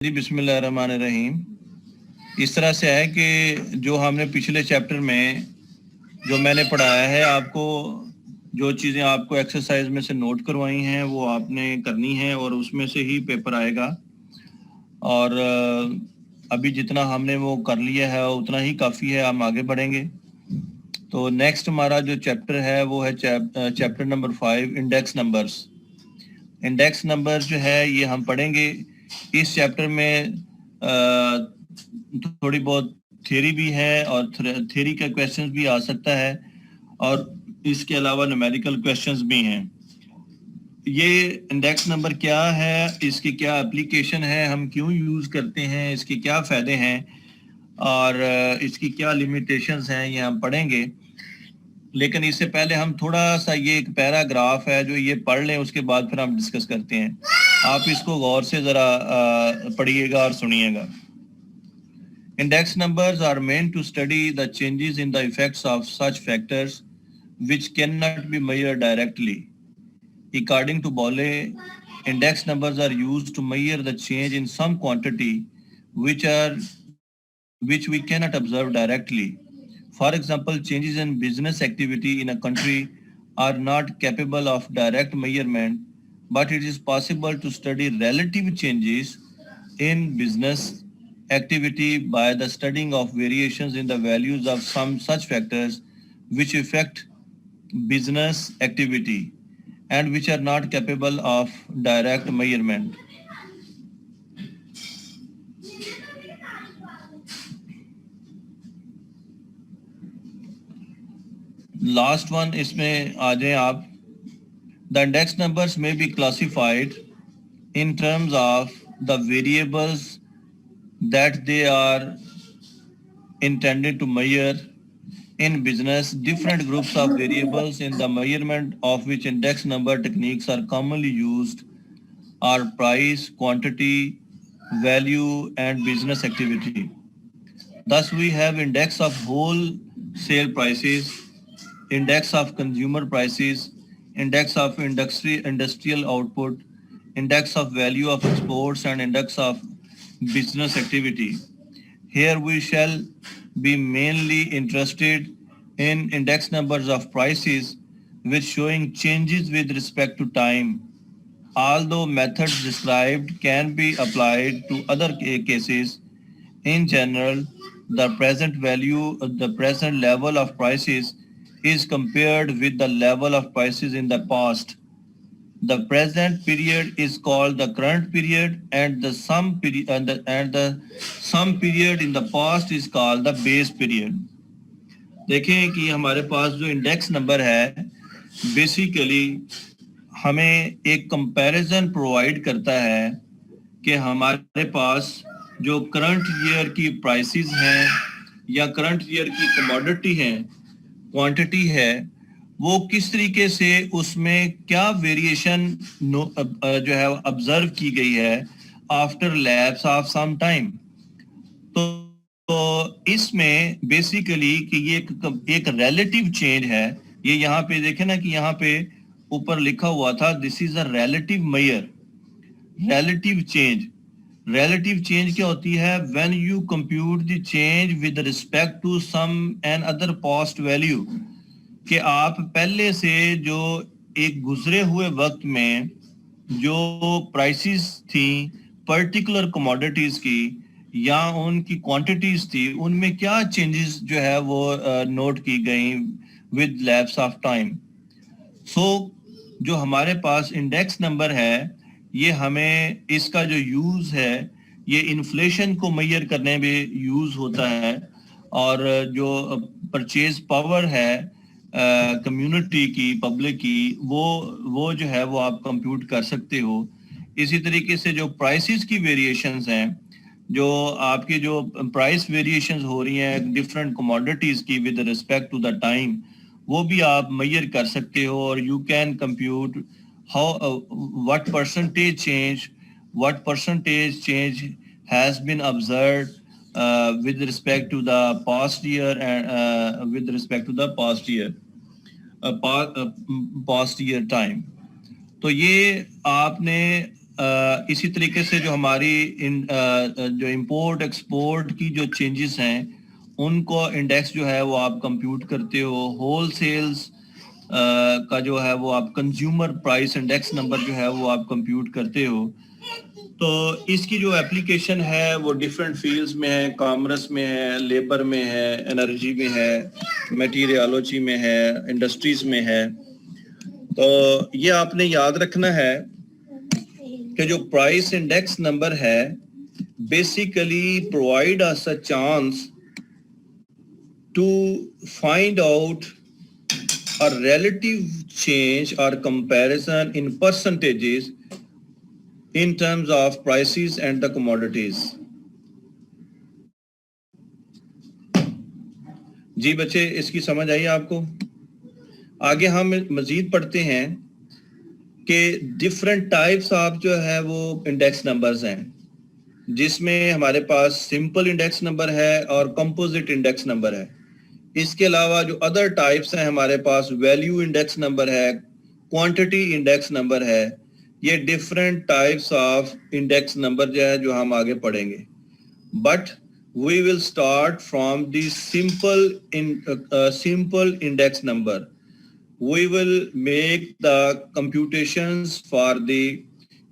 جی بسم اللہ الرحمن الرحیم. اس طرح سے ہے کہ جو ہم نے پچھلے چیپٹر میں جو میں نے پڑھایا ہے آپ کو، جو چیزیں آپ کو ایکسرسائز میں سے نوٹ کروائی ہیں وہ آپ نے کرنی ہیں اور اس میں سے ہی پیپر آئے گا. اور ابھی جتنا ہم نے وہ کر لیا ہے اتنا ہی کافی ہے، ہم آگے بڑھیں گے. تو نیکسٹ ہمارا جو چیپٹر ہے وہ ہے chapter number 5 index numbers. Index number جو ہے یہ ہم پڑھیں گے. اس چیپٹر میں تھوڑی بہت تھیوری بھی ہے اور تھیوری کا کویسچنز بھی آ سکتا ہے، اور اس کے علاوہ نومیریکل کویسچنز بھی ہیں. یہ انڈیکس نمبر کیا ہے، اس کی کیا اپلیکیشن ہے، ہم کیوں یوز کرتے ہیں، اس کے کیا فائدے ہیں اور اس کی کیا لیمیٹیشنز ہیں، یہ ہم پڑھیں گے. لیکن اس سے پہلے ہم تھوڑا سا یہ ایک پیراگراف ہے جو یہ پڑھ لیں، اس کے بعد پھر ہم ڈسکس کرتے ہیں. آپ اس کو غور سے ذرا پڑھیے گا اور سنیے گا. Index numbers are meant to study the changes in the effects of such factors which cannot be measured directly. According to Bolle, index numbers are used to measure the change in some quantity which we cannot observe directly. For example, changes in business activity in a country are not capable of direct measurement, but it is possible to study relative changes in business activity by the studying of variations in the values of some such factors which affect business activity and which are not capable of direct measurement. Last one اس میں آ جائیں آپ. The index numbers may be classified in terms of the variables that they are intended to measure. In business, different groups of variables in the measurement of which index number techniques are commonly used are price, quantity, value, and business activity. Thus, we have index of wholesale prices, index of consumer prices, index of industrial output, index of value of exports, and index of business activity. Here we shall be mainly interested in index numbers of prices which showing changes with respect to time. Although methods described can be applied to other cases, in general, the present level of prices is compared with the level of prices in the past. The present period is called the current period, and the sum period in the past is called the base period. دیکھیں کہ ہمارے پاس جو index number ہے basically ہمیں ایک comparison provide کرتا ہے کہ ہمارے پاس جو کرنٹ ایئر کی پرائسز ہیں یا کرنٹ ایئر کی کموڈٹی ہیں، کوانٹٹی ہے، وہ کس طریقے سے اس میں کیا ویریشن جو ہے آبزرو کی گئی ہے after lapse of some time. تو اس میں بیسیکلی کہ یہ ایک ریلیٹیو چینج ہے. یہ یہاں پہ دیکھیں نا کہ یہاں پہ اوپر لکھا ہوا تھا this is a relative measure. Relative change, relative change کیا ہوتی ہے؟ when you compute the change with respect to some and other past value. کہ آپ پہلے سے جو ایک گزرے ہوئے وقت میں جو پرائسز تھیں پرٹیکولر کموڈٹیز کی یا ان کی کوانٹٹیز تھی، ان میں کیا چینجز جو ہے وہ نوٹ کی گئیں ود لیپس آف ٹائم. سو جو ہمارے پاس انڈیکس نمبر ہے یہ ہمیں اس کا جو یوز ہے یہ انفلیشن کو میئر کرنے میں یوز ہوتا ہے، اور جو پرچیز پاور ہے کمیونٹی کی، پبلک کی، وہ جو ہے وہ آپ کمپیوٹ کر سکتے ہو. اسی طریقے سے جو پرائسز کی ویریشنز ہیں، جو آپ کی جو پرائس ویریشنز ہو رہی ہیں ڈفرینٹ کموڈٹیز کی with respect to the time, وہ بھی آپ میئر کر سکتے ہو. اور you can compute what percentage change has been observed with respect to the past year and with respect to the past year time. تو یہ آپ نے اسی طریقے سے جو ہماری جو امپورٹ ایکسپورٹ کی جو چینجز ہیں ان کو انڈیکس جو ہے وہ آپ کمپیوٹ کرتے ہو. ہول سیلز کا جو ہے وہ آپ کنزیومر پرائس انڈیکس نمبر جو ہے وہ آپ کمپیوٹ کرتے ہو. تو اس کی جو اپلیکیشن ہے وہ ڈیفرنٹ فیلڈز میں ہے, کامرس میں ہے, لیبر میں ہے, انرجی میں ہے, میٹیریالوجی میں ہے, انڈسٹریز میں ہے. تو یہ آپ نے یاد رکھنا ہے کہ جو پرائس انڈیکس نمبر ہے basically provide us a chance to find out a relative change or comparison in percentages in terms of prices and the commodities. جی بچے اس کی سمجھ آئی آپ کو؟ آگے ہم مزید پڑھتے ہیں کہ ڈفرنٹ ٹائپس آف جو ہے وہ انڈیکس نمبرز ہیں, جس میں ہمارے پاس سمپل انڈیکس نمبر ہے اور کمپوزٹ انڈیکس نمبر ہے. اس کے علاوہ جو ادر ٹائپس ہیں ہمارے پاس ویلیو انڈیکس نمبر ہے, کوانٹٹی انڈیکس نمبر ہے. یہ different types of index number جو ہے جو ہم آگے پڑھیں گے. But we will start from the simple index number. We will make the computations for the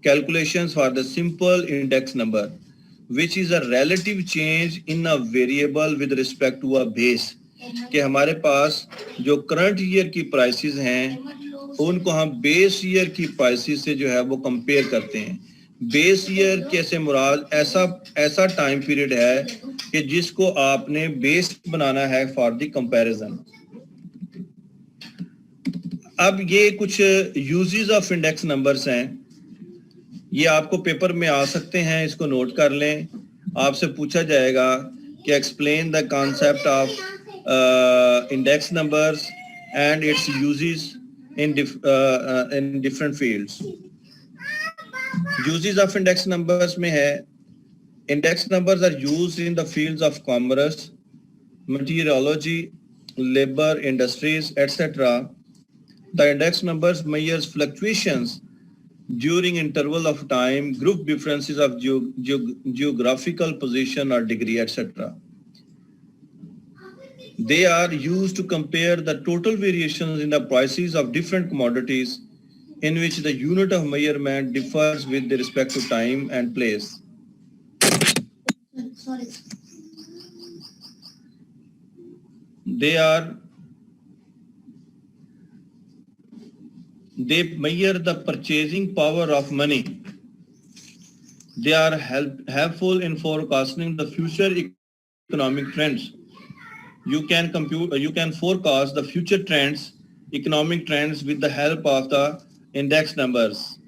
calculations for the simple index number, which is a relative change in a variable with respect to a base. کہ ہمارے پاس جو current year کی prices ہیں ان کو ہم بیس year کی prices سے جو ہے وہ کمپیئر کرتے ہیں. بیس ایئر کیسے مراد ایسا ٹائم پیریڈ ہے کہ جس کو آپ نے بیس بنانا ہے فار دی کمپیریزن. اب یہ کچھ یوزز آف انڈیکس نمبرز ہیں, یہ آپ کو پیپر میں آ سکتے ہیں, اس کو نوٹ کر لیں. آپ سے پوچھا جائے گا کہ explain the concept of index numbers and its uses in different fields. Uses of index numbers میں ہے, index numbers are used in the fields of commerce, meteorology, labour, industries, etcetera. The index numbers measures fluctuations during interval of time, group differences of geographical position or degree, etc. They are used to compare the total variations in the prices of different commodities in which the unit of measurement differs with respect to time and place. They measure the purchasing power of money. They are helpful in forecasting the future economic trends. You can forecast the future trends, economic trends with the help of the index numbers.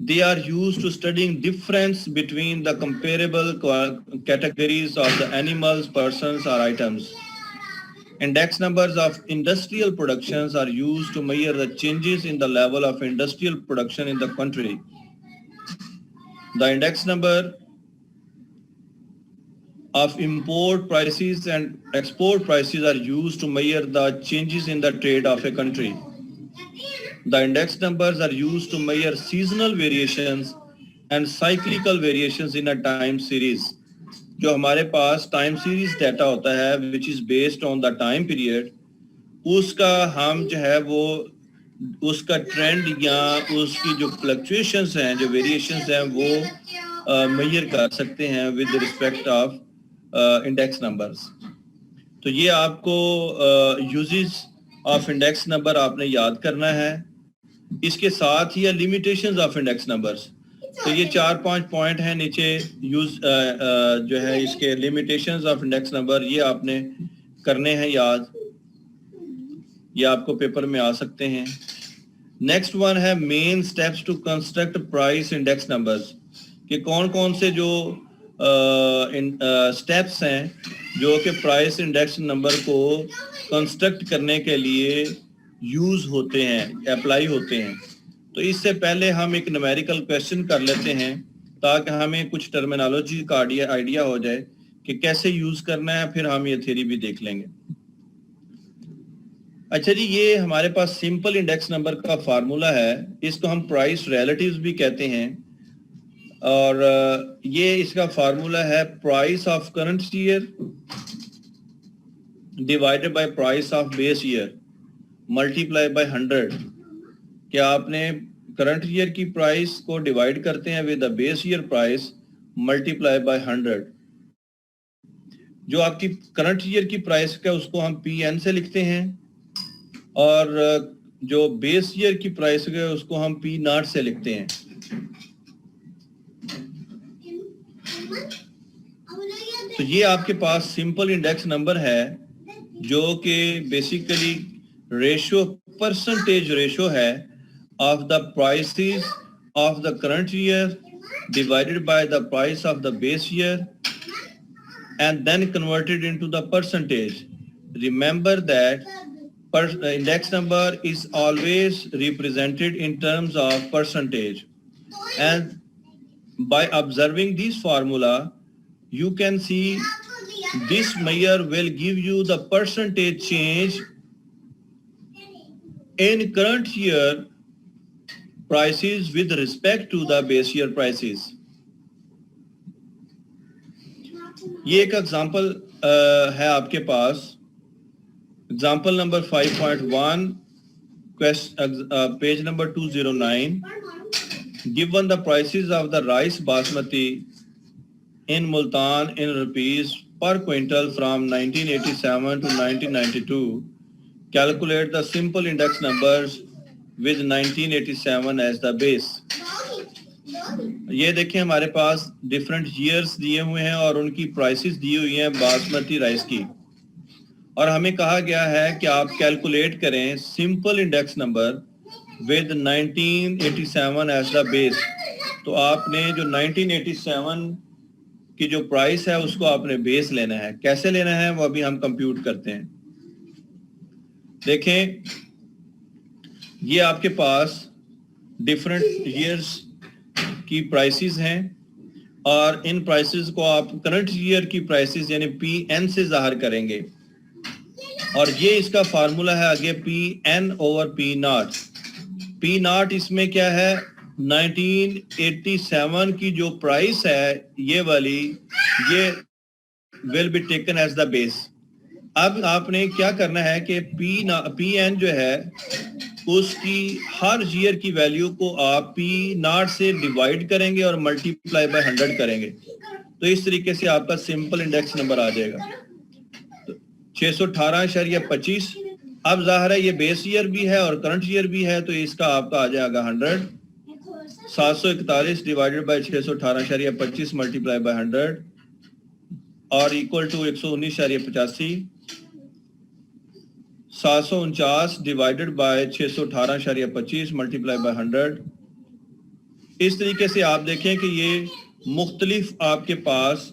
They are used to studying difference between the comparable categories of the animals, persons, or items. Index numbers of industrial productions are used to measure the changes in the level of industrial production in the country. The index number of import prices and export prices are used to measure the changes in the trade of a country. The index numbers are used to measure seasonal variations and cyclical variations in a time series. جو ہمارے پاس time series data ہوتا ہے which is based on the time period, اس کا ہم جو ہے وہ اس کا ٹرینڈ یا اس کی جو فلکچویشنز ہیں, جو ویریشنز ہیں وہ میئر کر سکتے ہیں with respect of index numbers. تو یہ آپ کو یوزز آف انڈیکس نمبر آپ نے یاد کرنا ہے. اس کے ساتھ ہی لیمیٹیشنز آف انڈیکس نمبرز. تو یہ 4-5 پوائنٹ ہیں نیچے یوز جو ہے اس کے لیمیٹیشنز آف انڈیکس نمبر, یہ آپ نے کرنے ہیں یاد, یہ آپ کو پیپر میں آ سکتے ہیں. نیکسٹ ون ہے main steps to construct price index numbers, کہ کون کون سے جو سٹیپس ہیں جو کہ پرائس انڈیکس نمبر کو کنسٹرکٹ کرنے کے لیے یوز ہوتے ہیں, اپلائی ہوتے ہیں. تو اس سے پہلے ہم ایک نومیریکل کویسچن کر لیتے ہیں تاکہ ہمیں کچھ ٹرمینالوجی کا آئیڈیا ہو جائے کہ کیسے یوز کرنا ہے, پھر ہم یہ تھیوری بھی دیکھ لیں گے. اچھا جی، یہ ہمارے پاس سمپل انڈیکس نمبر کا فارمولا ہے، اس کو ہم پرائس ریلیٹیوز بھی کہتے ہیں، اور یہ اس کا فارمولا ہے price of current year divided by price of base year multiply by 100. کہ آپ نے کرنٹ ایئر کی پرائس کو ڈیوائڈ کرتے ہیں with the base year price multiply by 100. جو آپ کی کرنٹ ایئر کی پرائس کا اس کو ہم پی این سے لکھتے ہیں، اور جو بیس ایئر کی پرائس ہے اس کو ہم پی ناٹ سے لکھتے ہیں. تو یہ آپ کے پاس سمپل انڈیکس نمبر ہے جو کہ بیسیکلی ریشو پرسنٹیج ریشو ہے of the prices of the current year divided by the price of the base year and then converted into the percentage. Remember that index number is always represented in terms of percentage. And by observing this formula, you can see this measure will give you the percentage change in current year prices with respect to the base year prices. یہ ایک example ہے آپ کے پاس، example number 5.1 page number 209. given the prices of the rice basmati in Multan in rupees per quintal from 1987 to 1992, calculate the simple index numbers with 1987 as the base. یہ دیکھیں ہمارے پاس different years دیے ہوئے ہیں اور ان کی پرائسز دی ہوئی ہیں باسمتی رائس کی، اور ہمیں کہا گیا ہے کہ آپ کیلکولیٹ کریں simple index number with 1987 as the base. تو آپ نے جو 1987 کی جو پرائس ہے اس کو آپ نے بیس لینا ہے. کیسے لینا ہے وہ ابھی ہم کمپیوٹ کرتے ہیں. دیکھیں یہ آپ کے پاس ڈیفرنٹ ایئرز کی پرائسز ہیں، اور ان پرائسز کو آپ کرنٹ ایئر کی پرائسز یعنی پی این سے ظاہر کریں گے، اور یہ اس کا فارمولا ہے آگے P N over P naught. P naught اس میں کیا ہے، 1987 کی جو پرائس ہے یہ والی، یہ will be taken as the base. اب آپ نے کیا کرنا ہے کہ پی این جو ہے اس کی ہر ایئر کی ویلیو کو آپ پی ناٹ سے ڈیوائڈ کریں گے اور ملٹیپلائی بائی 100 کریں گے. تو اس طریقے سے آپ کا سمپل انڈیکس نمبر آ جائے گا 618.25. اب ظاہر ہے یہ بیس ایئر بھی ہے اور کرنٹ ایئر بھی ہے، تو اس کا آپ کا آ جائے گا 100. 741 ڈیوائڈیڈ بائی 618.25 ملٹیپلائی بائی 100 اور equal to 119.85. 749 divided by 618.25 multiply by 100. اس طریقے سے آپ دیکھیں کہ یہ مختلف آپ کے پاس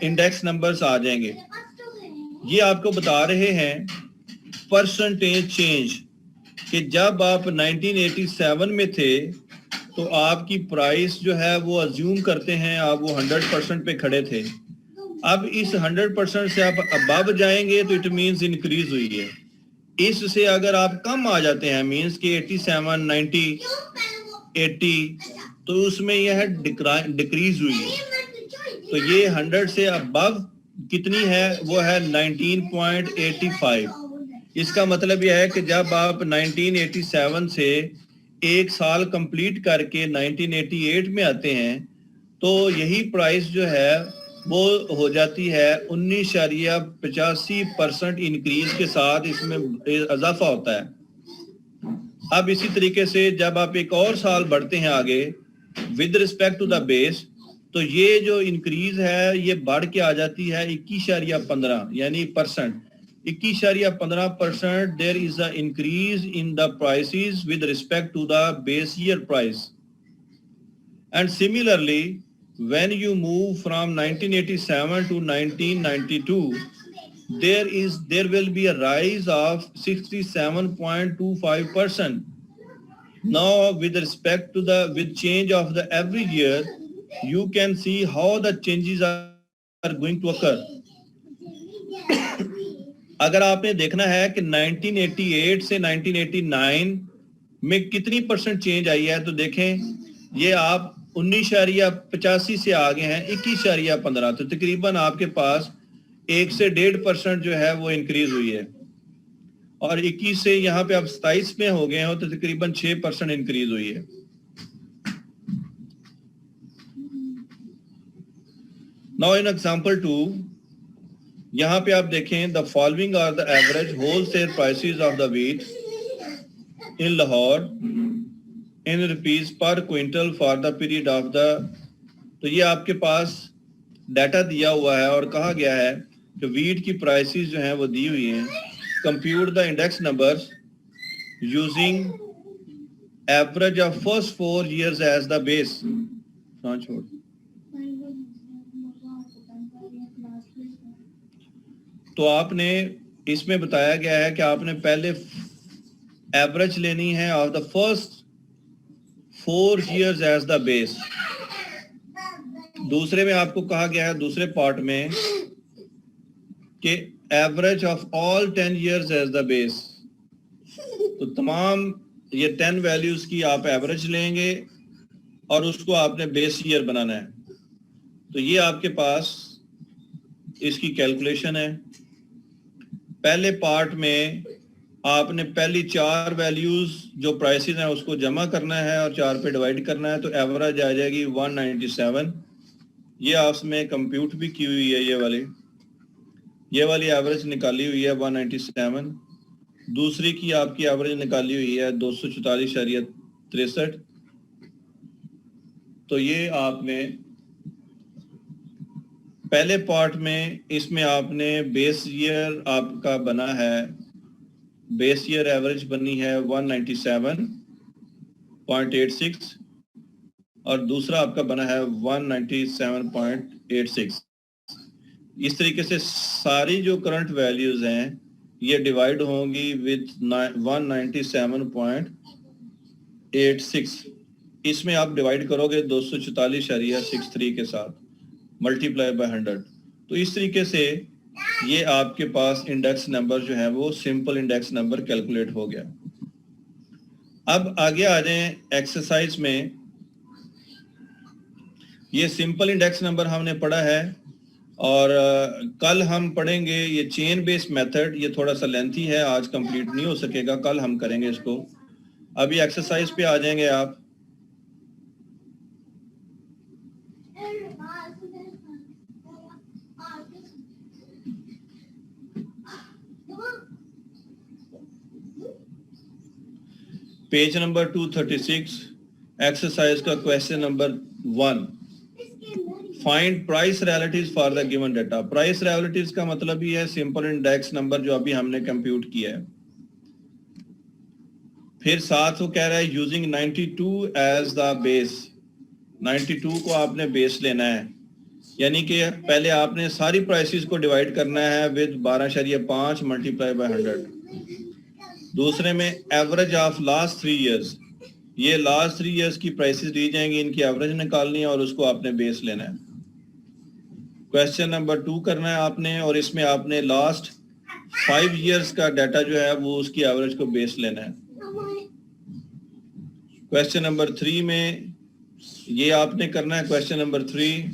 انڈیکس نمبرز آ جائیں گے. یہ آپ کو بتا رہے ہیں پرسنٹیج چینج، کہ جب آپ 1987 میں تھے تو آپ کی پرائس جو ہے وہ ازیوم کرتے ہیں آپ وہ 100% پہ کھڑے تھے. اب اس 100% سے آپ اباب جائیں گے تو اٹ مینز انکریز ہوئی ہے. اس سے اگر آپ کم آ جاتے ہیں مینز کہ 87 90 80 تو اس میں یہ ہے ڈکریز ہوئی ہے. تو یہ 100 سے اباب کتنی ہے، وہ ہے 19.85. اس کا مطلب یہ ہے کہ جب آپ 1987 سے ایک سال کمپلیٹ کر کے 1988 میں آتے ہیں تو یہی پرائس جو ہے وہ ہو جاتی ہے 19.85% انکریز کے ساتھ اس میں اضافہ ہوتا ہے. اب اسی طریقے سے جب آپ ایک اور سال بڑھتے ہیں آگے with respect to the base, تو یہ جو انکریز ہے یہ بڑھ کے آ جاتی ہے 21.15 یعنی percent. 21.15% there is an increase in the prices with respect to the base year price. And similarly, when you move from 1987 to 1992, there will be a rise of 67.25%. Now, with respect to with change of the every year, you can see how the changes are going to occur. اگر آپ نے دیکھنا ہے کہ 1988 سے 1989 میں کتنی percent change آئی ہے تو دیکھیں یہ آپ 19.85 سے آگے ہیں 21.15 تو تقریباً آپ کے پاس 1 سے 1.5% جو ہے وہ انکریز ہوئی ہے اور 21 سے یہاں پہ آپ 27 میں ہو گئے ہو تو تقریباً 6% انکریز ہوئی ہے. Now in example 2 یہاں پہ آپ دیکھیں the following are the average wholesale prices of the wheat in Lahore in rupees per quintal for the period of the تو یہ آپ کے پاس ڈیٹا دیا ہوا ہے اور کہا گیا ہے کہ ویٹ کی پرائسز جو ہیں وہ دی ہوئی ہیں compute the index numbers using average of first 4 years as the base. تو آپ نے اس میں بتایا گیا ہے کہ آپ نے پہلے ایوریج لینی ہے of the first 4 years as the base. دوسرے میں آپ کو کہا گیا ہے دوسرے پارٹ میں کہ average of all 10 years as the base. تو تمام یہ 10 ویلیوز کی آپ ایوریج لیں گے اور اس کو آپ نے بیس ایئر بنانا ہے. تو یہ آپ کے پاس اس کی کیلکولیشن ہے. پہلے پارٹ میں آپ نے پہلی 4 ویلیوز جو پرائسز ہیں اس کو جمع کرنا ہے اور 4 پہ ڈیوائڈ کرنا ہے تو ایوریج آ جائے گی 197. یہ آپ میں کمپیوٹ بھی کی ہوئی ہے یہ والی ایوریج نکالی ہوئی ہے 197. دوسری کی آپ کی ایوریج نکالی ہوئی ہے 244.63. تو یہ آپ نے پہلے پارٹ میں اس میں آپ نے بیس ایئر آپ کا بنا ہے بیس ایئر ایوریج بنی ہے 197.86 اور دوسرا آپ کا بنا ہے 197.86. اس طریقے سے ساری جو کرنٹ ویلیوز ہیں یہ ڈیوائیڈ ہوں گی with 197.86. اس میں آپ ڈیوائیڈ کرو گے 244.63 کے ساتھ ملٹیپلائی بائی 100. تو اس طریقے سے یہ آپ کے پاس انڈیکس نمبر جو ہے وہ سمپل انڈیکس نمبر کیلکولیٹ ہو گیا. اب آگے آ جائیں ایکسرسائز میں. یہ سمپل انڈیکس نمبر ہم نے پڑھا ہے اور کل ہم پڑھیں گے یہ چین بیس میتھڈ. یہ تھوڑا سا لینتھی ہے آج کمپلیٹ نہیں ہو سکے گا کل ہم کریں گے اس کو. ابھی ایکسرسائز پہ آ جائیں گے آپ. پیج نمبر 236 ایکسرسائز کا question number 1. Find price relatives for the given data. Price relatives کا مطلب یہ ہے سمپل انڈیکس نمبر جو ابھی ہم نے کمپیوٹ کیا ہے. پھر ساتھ وہ کہہ رہا ہے یوزنگ 92 ایز دا بیس. 92 کو آپ نے بیس لینا ہے یعنی کہ پہلے آپ نے ساری پرائسز کو ڈیوائیڈ کرنا ہے with 12.5 ملٹیپلائی بائی 100. دوسرے میں ایوریج آف لاسٹ 3 years. یہ لاسٹ 3 years کی پرائسز دی جائیں گی ان کی ایوریج نکالنی ہے اور اس کو آپ نے بیس لینا ہے. کویسچن نمبر 2 کرنا ہے آپ نے اور اس میں آپ نے لاسٹ 5 years کا ڈیٹا جو ہے وہ اس کی ایوریج کو بیس لینا ہے. کویسچن نمبر 3 میں یہ آپ نے کرنا ہے کویسچن نمبر 3.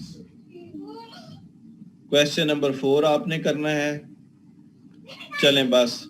کویسچن نمبر 4 آپ نے کرنا ہے. چلیں بس